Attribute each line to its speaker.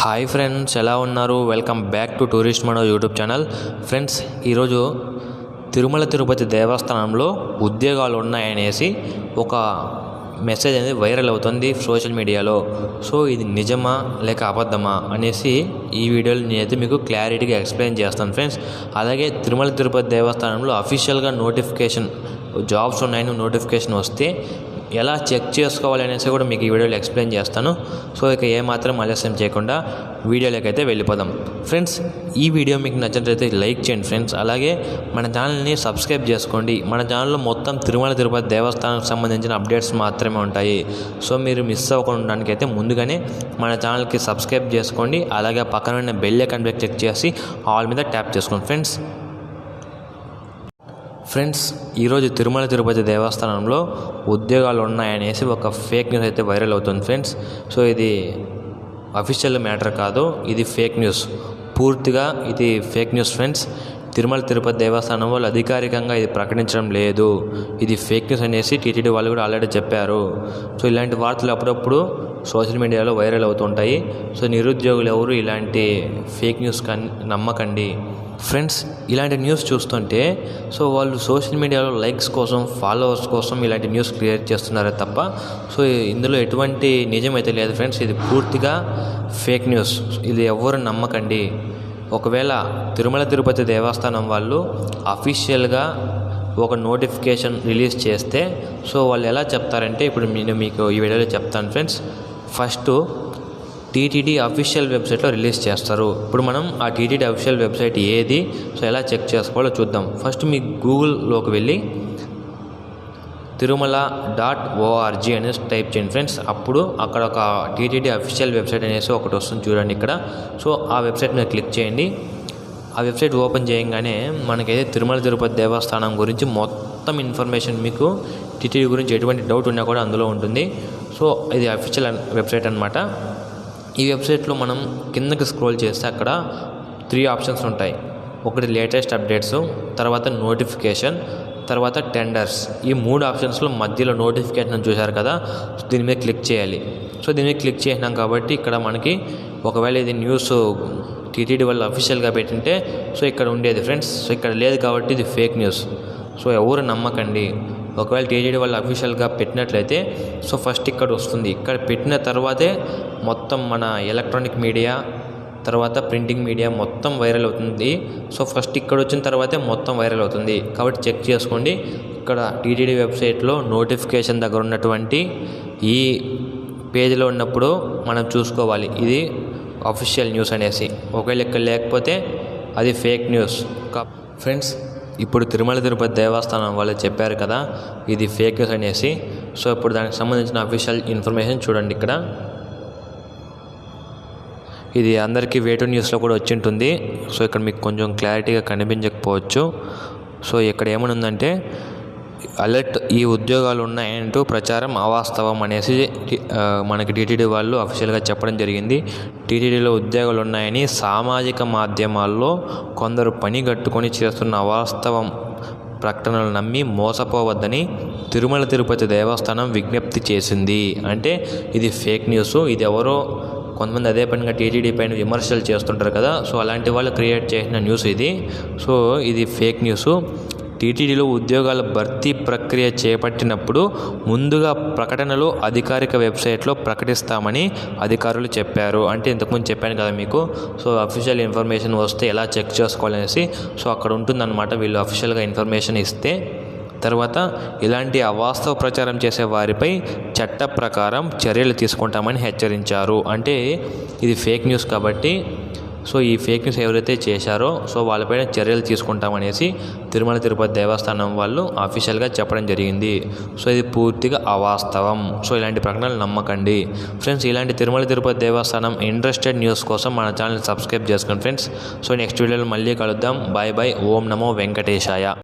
Speaker 1: Hi friends, ఎలా ఉన్నారు? Welcome back to tourist Manoj YouTube channel. Friends, ఈరోజు తిరుపతి దేవస్థానంలో ఉద్యోగాలు ఉన్నాయనేసి ఒక మెసేజ్ అనేది వైరల్ అవుతుంది సోషల్ మీడియాలో. సో ఇది నిజమా లేక అబద్ధమా అనేసి ఈ వీడియోలో నేనైతే మీకు క్లారిటీగా ఎక్స్ప్లెయిన్ చేస్తాను ఫ్రెండ్స్. అలాగే తిరుపతి దేవస్థానంలో అఫీషియల్గా నోటిఫికేషన్ జాబ్స్ ఉన్నాయని నోటిఫికేషన్ వస్తే ఎలా చెక్ చేసుకోవాలి అనేసి కూడా మీకు ఈ వీడియోలో ఎక్స్ప్లెయిన్ చేస్తాను. సో ఇక ఏమాత్రం ఆలస్యం చేయకుండా వీడియోలోకి అయితే వెళ్ళిపోదాం. ఫ్రెండ్స్, ఈ వీడియో మీకు నచ్చినట్లయితే లైక్ చేయండి ఫ్రెండ్స్. అలాగే మన ఛానల్ని సబ్స్క్రైబ్ చేసుకోండి. మన ఛానల్లో మొత్తం తిరుపతి దేవస్థానానికి సంబంధించిన అప్డేట్స్ మాత్రమే ఉంటాయి. సో మీరు మిస్ అవ్వకుండా ఉండడానికి అయితే ముందుగానే మన ఛానల్కి సబ్స్క్రైబ్ చేసుకోండి. అలాగే పక్కన ఉన్న బెల్ ఐకాన్ మీద క్లిక్ చేసి ఆల్ మీద ట్యాప్ చేసుకోండి ఫ్రెండ్స్. ఈరోజు తిరుపతి దేవస్థానంలో ఉద్యోగాలు ఉన్నాయనేసి ఒక ఫేక్ న్యూస్ అయితే వైరల్ అవుతుంది ఫ్రెండ్స్. సో ఇది అఫీషియల్ మ్యాటర్ కాదు, ఇది ఫేక్ న్యూస్. పూర్తిగా ఇది ఫేక్ న్యూస్ ఫ్రెండ్స్. తిరుపతి దేవస్థానం వాళ్ళు అధికారికంగా ఇది ప్రకటించడం లేదు. ఇది ఫేక్ న్యూస్ అనేసి టీటీడీ వాళ్ళు కూడా ఆల్రెడీ చెప్పారు. సో ఇలాంటి వార్తలు అప్పుడప్పుడు సోషల్ మీడియాలో వైరల్ అవుతుంటాయి. సో నిరుద్యోగులు ఎవరు ఇలాంటి ఫేక్ న్యూస్ నమ్మకండి ఫ్రెండ్స్. ఇలాంటి న్యూస్ చూస్తుంటే సో వాళ్ళు సోషల్ మీడియాలో లైక్స్ కోసం, ఫాలోవర్స్ కోసం ఇలాంటి న్యూస్ క్రియేట్ చేస్తున్నారే తప్ప సో ఇందులో ఎటువంటి నిజమైతే లేదు ఫ్రెండ్స్. ఇది పూర్తిగా ఫేక్ న్యూస్. ఇది ఎవరు నమ్మకండి. ఒకవేళ తిరుపతి దేవస్థానం వాళ్ళు అఫీషియల్గా ఒక నోటిఫికేషన్ రిలీజ్ చేస్తే సో వాళ్ళు ఎలా చెప్తారంటే ఇప్పుడు నేను మీకు ఈ వీడియోలో చెప్తాను ఫ్రెండ్స్. ఫస్ట్ టీటీడీ అఫీషియల్ వెబ్సైట్లో రిలీజ్ చేస్తారు. ఇప్పుడు మనం ఆ టీటీడీ అఫీషియల్ వెబ్సైట్ ఏది, సో ఎలా చెక్ చేసుకోవాలో చూద్దాం. ఫస్ట్ మీ గూగుల్లోకి వెళ్ళి tirumala.org అనేసి టైప్ చేయండి ఫ్రెండ్స్. అప్పుడు అక్కడ ఒక టీటీడీ అఫీషియల్ వెబ్సైట్ అనేసి ఒకటి వస్తుంది చూడండి ఇక్కడ. సో ఆ వెబ్సైట్ మీద క్లిక్ చేయండి. ఆ వెబ్సైట్ ఓపెన్ చేయగానే మనకైతే తిరుపతి దేవస్థానం గురించి మొత్తం ఇన్ఫర్మేషన్, మీకు టీటీడీ గురించి ఎటువంటి డౌట్ ఉన్నా కూడా అందులో ఉంటుంది. సో ఇది అఫీషియల్ వెబ్సైట్ అనమాట. ఈ వెబ్సైట్లో మనం కిందకి స్క్రోల్ చేస్తే అక్కడ 3 ఆప్షన్స్ ఉంటాయి. ఒకటి లేటెస్ట్ అప్డేట్స్, తర్వాత నోటిఫికేషన్, తర్వాత టెండర్స్. ఈ 3 ఆప్షన్స్లో మధ్యలో నోటిఫికేషన్ చూశారు కదా, దీని మీద క్లిక్ చేయాలి. సో దీని మీద క్లిక్ చేసినాం కాబట్టి ఇక్కడ మనకి ఒకవేళ ఇది న్యూస్ టీటీడీ వాళ్ళు అఫీషియల్గా పెట్టింటే సో ఇక్కడ ఉండేది ఫ్రెండ్స్. సో ఇక్కడ లేదు కాబట్టి ఇది ఫేక్ న్యూస్. సో ఎవరు నమ్మకండి. ఒకవేళ టీటీడీ వాళ్ళు అఫీషియల్గా పెట్టినట్లయితే సో ఫస్ట్ ఇక్కడ వస్తుంది. ఇక్కడ పెట్టిన తర్వాతే మొత్తం మన ఎలక్ట్రానిక్ మీడియా, తర్వాత ప్రింటింగ్ మీడియా మొత్తం వైరల్ అవుతుంది. సో ఫస్ట్ ఇక్కడ వచ్చిన తర్వాతే మొత్తం వైరల్ అవుతుంది. కాబట్టి చెక్ చేసుకోండి. ఇక్కడ టీటీడీ వెబ్సైట్లో నోటిఫికేషన్ దగ్గర ఉన్నటువంటి ఈ పేజ్లో ఉన్నప్పుడు మనం చూసుకోవాలి ఇది అఫీషియల్ న్యూస్ అనేసి. ఒకవేళ ఇక్కడ లేకపోతే అది ఫేక్ న్యూస్ ఫ్రెండ్స్. ఇప్పుడు తిరుపతి దేవస్థానం వాళ్ళు చెప్పారు కదా ఇది ఫేక్ న్యూస్ అనేసి. సో ఇప్పుడు దానికి సంబంధించిన అఫీషియల్ ఇన్ఫర్మేషన్ చూడండి ఇక్కడ. ఇది అందరికీ వేటు న్యూస్లో కూడా వచ్చి ఉంటుంది. సో ఇక్కడ మీకు కొంచెం క్లారిటీగా కనిపించకపోవచ్చు. సో ఇక్కడ ఏమనుందంటే అలర్ట్, ఈ ఉద్యోగాలు ఉన్నాయంటూ ప్రచారం అవాస్తవం అనేసి మనకి టీటీడీ వాళ్ళు అఫీషియల్గా చెప్పడం జరిగింది. టీటీడీలో ఉద్యోగాలు ఉన్నాయని సామాజిక మాధ్యమాల్లో కొందరు పని కట్టుకొని చేస్తున్న అవాస్తవం ప్రకటనలు నమ్మి మోసపోవద్దని తిరుపతి దేవస్థానం విజ్ఞప్తి చేసింది. అంటే ఇది ఫేక్ న్యూస్. ఇది ఎవరో కొంతమంది అదే పనిగా టీటీడీ పైన విమర్శలు చేస్తుంటారు కదా, సో అలాంటి వాళ్ళు క్రియేట్ చేసిన న్యూస్ ఇది. సో ఇది ఫేక్ న్యూస్. టీటీడీలో ఉద్యోగాల భర్తీ ప్రక్రియ చేపట్టినప్పుడు ముందుగా ప్రకటనలు అధికారిక వెబ్సైట్లో ప్రకటిస్తామని అధికారులు చెప్పారు. అంటే ఇంతకుముందు చెప్పాను కదా మీకు. సో అఫీషియల్ ఇన్ఫర్మేషన్ వస్తే ఎలా చెక్ చేసుకోవాలనేసి సో అక్కడ ఉంటుందన్నమాట. వీళ్ళు అఫీషియల్గా ఇన్ఫర్మేషన్ ఇస్తే తర్వాత ఇలాంటి అవాస్తవ ప్రచారం చేసే వారిపై చట్ట ప్రకారం చర్యలు తీసుకుంటామని హెచ్చరించారు. అంటే ఇది ఫేక్ న్యూస్ కాబట్టి సో ఈ ఫేక్ న్యూస్ ఎవరైతే చేశారో సో వాళ్ళపైన చర్యలు తీసుకుంటామనేసి తిరుపతి దేవస్థానం వాళ్ళు అఫీషియల్గా చెప్పడం జరిగింది. సో ఇది పూర్తిగా అవాస్తవం. సో ఇలాంటి ప్రకటనలు నమ్మకండి ఫ్రెండ్స్. ఇలాంటి తిరుపతి దేవస్థానం ఇంట్రెస్టెడ్ న్యూస్ కోసం మన ఛానల్ సబ్స్క్రైబ్ చేసుకోండి ఫ్రెండ్స్. సో నెక్స్ట్ వీడియోలో మళ్ళీ కలుద్దాం. Bye bye. ఓం నమో వెంకటేశాయ.